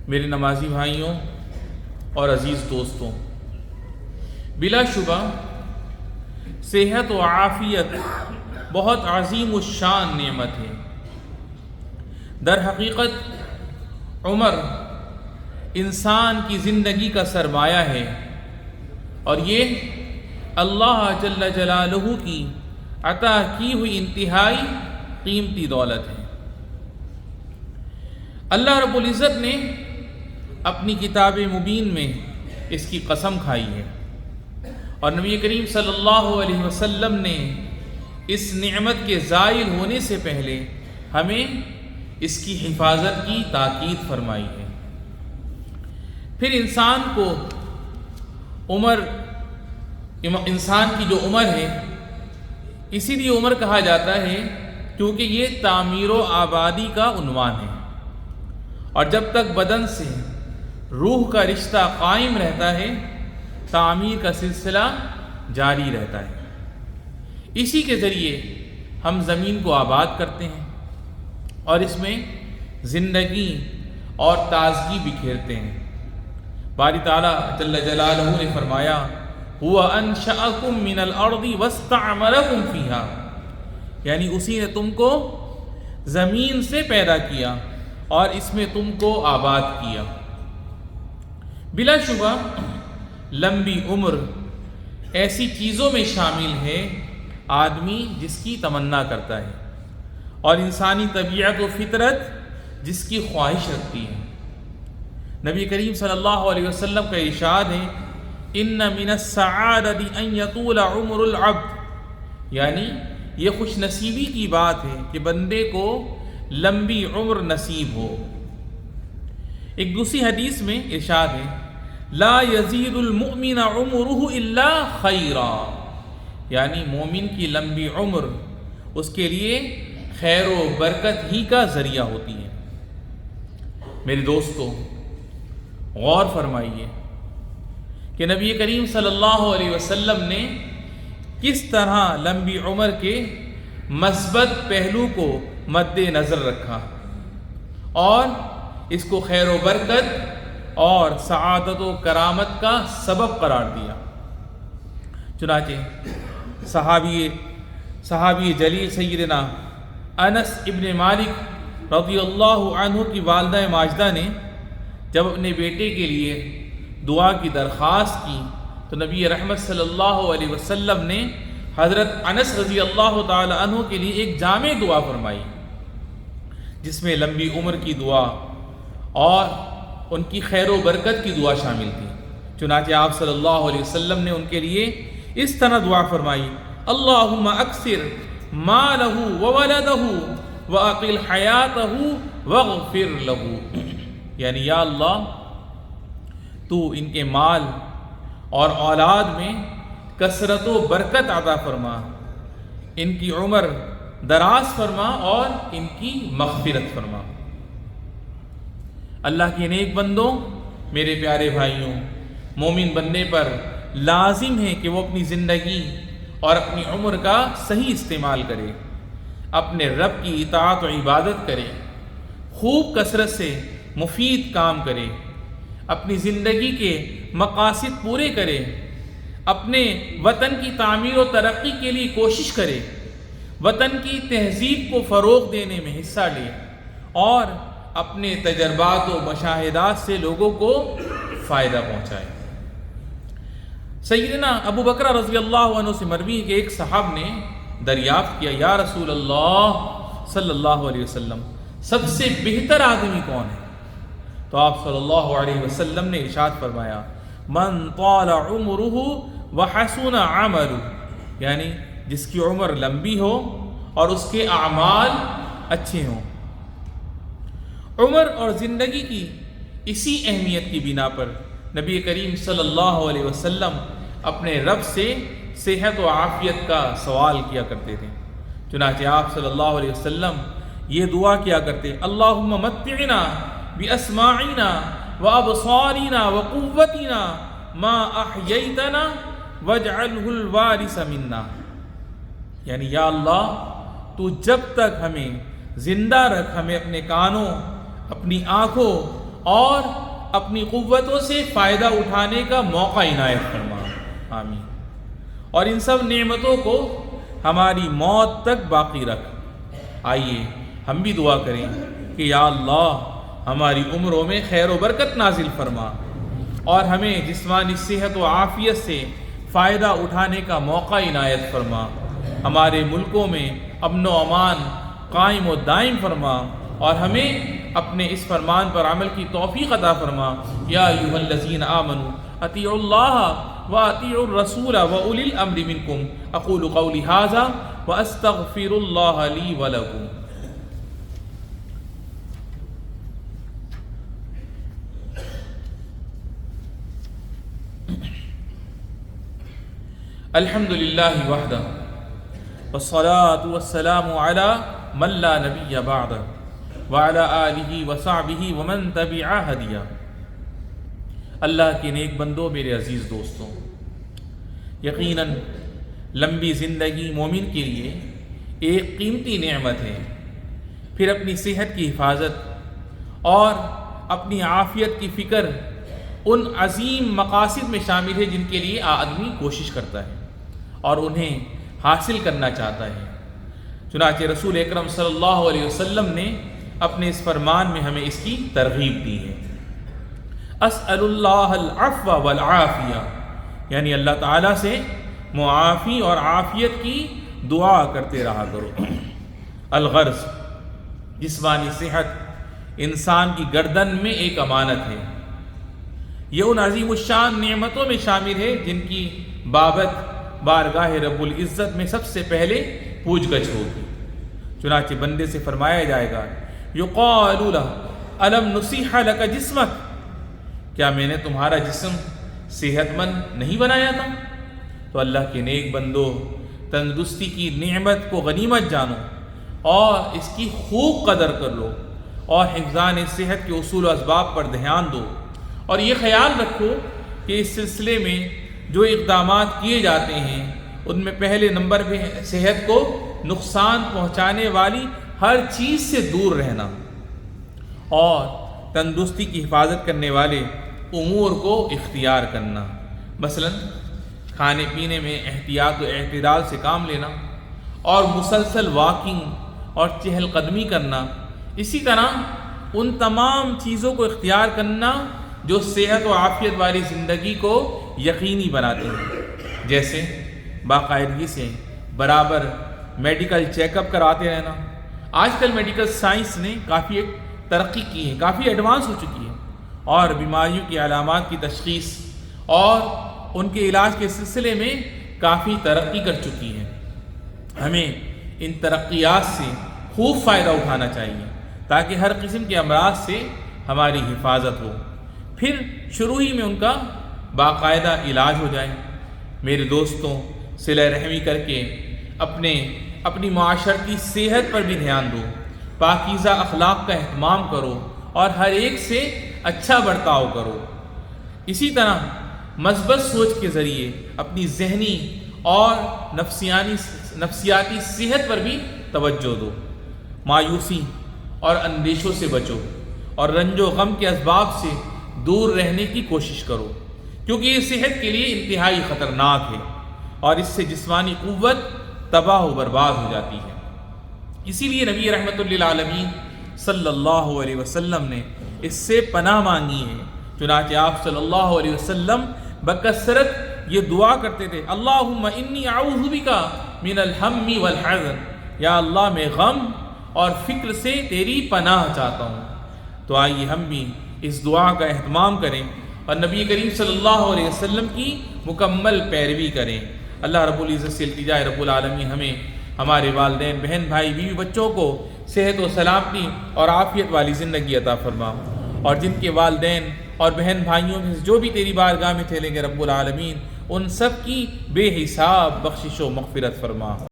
میرے نمازی بھائیوں اور عزیز دوستوں، بلا شبہ صحت و عافیت بہت عظیم الشان نعمت ہے۔ در حقیقت عمر انسان کی زندگی کا سرمایہ ہے اور یہ اللہ جل جلالہ کی عطا کی ہوئی انتہائی قیمتی دولت ہے۔ اللہ رب العزت نے اپنی کتاب مبین میں اس کی قسم کھائی ہے، اور نبی کریم صلی اللہ علیہ وسلم نے اس نعمت کے زائل ہونے سے پہلے ہمیں اس کی حفاظت کی تاکید فرمائی ہے۔ پھر انسان کی جو عمر ہے، اسی لیے عمر کہا جاتا ہے کیونکہ یہ تعمیر و آبادی کا عنوان ہے، اور جب تک بدن سے روح کا رشتہ قائم رہتا ہے تعمیر کا سلسلہ جاری رہتا ہے۔ اسی کے ذریعے ہم زمین کو آباد کرتے ہیں اور اس میں زندگی اور تازگی بکھیرتے ہیں۔ باری تعالیٰ جل جلالہ نے فرمایا هُوَ أَنشَأَكُم مِّنَ الْأَرْضِ وَاسْتَعْمَرَكُمْ فِيهَا، یعنی اسی نے تم کو زمین سے پیدا کیا اور اس میں تم کو آباد کیا۔ بلا شبہ لمبی عمر ایسی چیزوں میں شامل ہے آدمی جس کی تمنا کرتا ہے، اور انسانی طبیعت و فطرت جس کی خواہش رکھتی ہے۔ نبی کریم صلی اللہ علیہ وسلم کا ارشاد ہے ان من السعادۃ ان یطول عمر العبد، یعنی یہ خوش نصیبی کی بات ہے کہ بندے کو لمبی عمر نصیب ہو۔ ایک دوسری حدیث میں ارشاد ہے لا یزید المؤمن عمرہ الا خیرا، یعنی مومن کی لمبی عمر اس کے لیے خیر و برکت ہی کا ذریعہ ہوتی ہے۔ میرے دوستو، غور فرمائیے کہ نبی کریم صلی اللہ علیہ وسلم نے کس طرح لمبی عمر کے مثبت پہلو کو مد نظر رکھا اور اس کو خیر و برکت اور سعادت و کرامت کا سبب قرار دیا۔ چنانچہ صحابی جلیل سیدنا انس ابن مالک رضی اللہ عنہ کی والدہ ماجدہ نے جب اپنے بیٹے کے لیے دعا کی درخواست کی تو نبی رحمت صلی اللہ علیہ وسلم نے حضرت انس رضی اللہ تعالی عنہ کے لیے ایک جامع دعا فرمائی، جس میں لمبی عمر کی دعا اور ان کی خیر و برکت کی دعا شامل تھی۔ چنانچہ آپ صلی اللہ علیہ وسلم نے ان کے لیے اس طرح دعا فرمائی اللہم اکثر مالہ وولدہ واقل حیاتہ واغفر لہ، یعنی یا اللہ تو ان کے مال اور اولاد میں کثرت و برکت عطا فرما، ان کی عمر دراز فرما اور ان کی مغفرت فرما۔ اللہ کے نیک بندوں، میرے پیارے بھائیوں، مومن بننے پر لازم ہے کہ وہ اپنی زندگی اور اپنی عمر کا صحیح استعمال کرے، اپنے رب کی اطاعت و عبادت کرے، خوب کثرت سے مفید کام کرے، اپنی زندگی کے مقاصد پورے کرے، اپنے وطن کی تعمیر و ترقی کے لیے کوشش کرے، وطن کی تہذیب کو فروغ دینے میں حصہ لے، اور اپنے تجربات و مشاہدات سے لوگوں کو فائدہ پہنچائے۔ سیدنا ابو بکر رضی اللہ عنہ سے مروی کہ ایک صاحب نے دریافت کیا یا رسول اللہ صلی اللہ علیہ وسلم، سب سے بہتر آدمی کون ہے؟ تو آپ صلی اللہ علیہ وسلم نے ارشاد فرمایا من طال عمرہ وحسن عملہ، یعنی جس کی عمر لمبی ہو اور اس کے اعمال اچھے ہوں۔ عمر اور زندگی کی اسی اہمیت کی بنا پر نبی کریم صلی اللہ علیہ وسلم اپنے رب سے صحت و عافیت کا سوال کیا کرتے تھے۔ چنانچہ آپ صلی اللہ علیہ وسلم یہ دعا کیا کرتے اللہم متعنا باسماعنا وابصارنا وقوتنا ما احییتنا واجعلہ الوارث منا، یعنی یا اللہ تو جب تک ہمیں زندہ رکھ، ہمیں اپنے کانوں، اپنی آنکھوں اور اپنی قوتوں سے فائدہ اٹھانے کا موقع عنایت فرما، آمین۔ اور ان سب نعمتوں کو ہماری موت تک باقی رکھ۔ آئیے ہم بھی دعا کریں کہ یا اللہ ہماری عمروں میں خیر و برکت نازل فرما اور ہمیں جسمانی صحت و عافیت سے فائدہ اٹھانے کا موقع عنایت فرما، ہمارے ملکوں میں امن و امان قائم و دائم فرما اور ہمیں اپنے اس فرمان پر عمل کی توفیق عطا فرما۔ یا ایھا الذین آمنوا اطیعوا اللہ واطیعوا الرسول واولی الامر منکم۔ اقول قولی ھذا واستغفر اللہ لی ولکم۔ الحمد للہ وحدہ والصلاة والسلام علی من لا نبی بعدہ وعلی آلہ وصحبہ ومن تبع ہدیہ۔ اللہ کے نیک بندوں، میرے عزیز دوستوں، یقیناً لمبی زندگی مومن کے لیے ایک قیمتی نعمت ہے۔ پھر اپنی صحت کی حفاظت اور اپنی عافیت کی فکر ان عظیم مقاصد میں شامل ہے جن کے لیے آدمی کوشش کرتا ہے اور انہیں حاصل کرنا چاہتا ہے۔ چنانچہ رسول اکرم صلی اللہ علیہ وسلم نے اپنے اس فرمان میں ہمیں اس کی ترغیب دی ہے۔ اسأل اللہ العفو والعافیہ، یعنی اللہ تعالیٰ سے معافی اور عافیت کی دعا کرتے رہا کرو۔ الغرض، جسمانی صحت انسان کی گردن میں ایک امانت ہے۔ یہ ان عظیم الشان نعمتوں میں شامل ہے جن کی بابت بارگاہ رب العزت میں سب سے پہلے پوچھ گچھ ہوگی۔ چنانچہ بندے سے فرمایا جائے گا یقال لہ الم نصیح لک جسمک، کیا میں نے تمہارا جسم صحت مند نہیں بنایا تھا؟ تو اللہ کے نیک بندو، تندرستی کی نعمت کو غنیمت جانو اور اس کی خوب قدر کر لو اور حفظان صحت کے اصول و اسباب پر دھیان دو، اور یہ خیال رکھو کہ اس سلسلے میں جو اقدامات کیے جاتے ہیں ان میں پہلے نمبر پہ صحت کو نقصان پہنچانے والی ہر چیز سے دور رہنا اور تندرستی کی حفاظت کرنے والے امور کو اختیار کرنا، مثلا کھانے پینے میں احتیاط و اعتدال سے کام لینا اور مسلسل واکنگ اور چہل قدمی کرنا۔ اسی طرح ان تمام چیزوں کو اختیار کرنا جو صحت و عافیت والی زندگی کو یقینی بناتے ہیں، جیسے باقاعدگی سے برابر میڈیکل چیک اپ کراتے رہنا۔ آج کل میڈیکل سائنس نے کافی ترقی کی ہے، کافی ایڈوانس ہو چکی ہے اور بیماریوں کی علامات کی تشخیص اور ان کے علاج کے سلسلے میں کافی ترقی کر چکی ہے۔ ہمیں ان ترقیات سے خوب فائدہ اٹھانا چاہیے تاکہ ہر قسم کے امراض سے ہماری حفاظت ہو، پھر شروع ہی میں ان کا باقاعدہ علاج ہو جائے۔ میرے دوستوں، صلہ رحمی کر کے اپنی معاشرتی صحت پر بھی دھیان دو، پاکیزہ اخلاق کا اہتمام کرو اور ہر ایک سے اچھا برتاؤ کرو۔ اسی طرح مثبت سوچ کے ذریعے اپنی ذہنی اور نفسیاتی صحت پر بھی توجہ دو۔ مایوسی اور اندیشوں سے بچو اور رنج و غم کے اسباب سے دور رہنے کی کوشش کرو، کیونکہ یہ صحت کے لیے انتہائی خطرناک ہے اور اس سے جسمانی قوت تباہ و برباد ہو جاتی ہے۔ اسی لیے نبی رحمت للعالمین صلی اللہ علیہ وسلم نے اس سے پناہ مانگی ہے۔ چنانچہ آپ صلی اللہ علیہ وسلم بکثرت یہ دعا کرتے تھے، اللہم انی اعوذ بک من الہم والحزن، یا اللہ میں غم اور فکر سے تیری پناہ چاہتا ہوں۔ تو آئیے ہم بھی اس دعا کا اہتمام کریں اور نبی کریم صلی اللہ علیہ وسلم کی مکمل پیروی کریں۔ اللہ رب العزت سے التجا ہے رب العالمین ہمیں، ہمارے والدین، بہن، بھائی، بیوی، بچوں کو صحت و سلامتی اور عافیت والی زندگی عطا فرما، اور جن کے والدین اور بہن بھائیوں میں جو بھی تیری بارگاہ میں چلیں گے رب العالمین ان سب کی بے حساب بخشش و مغفرت فرما۔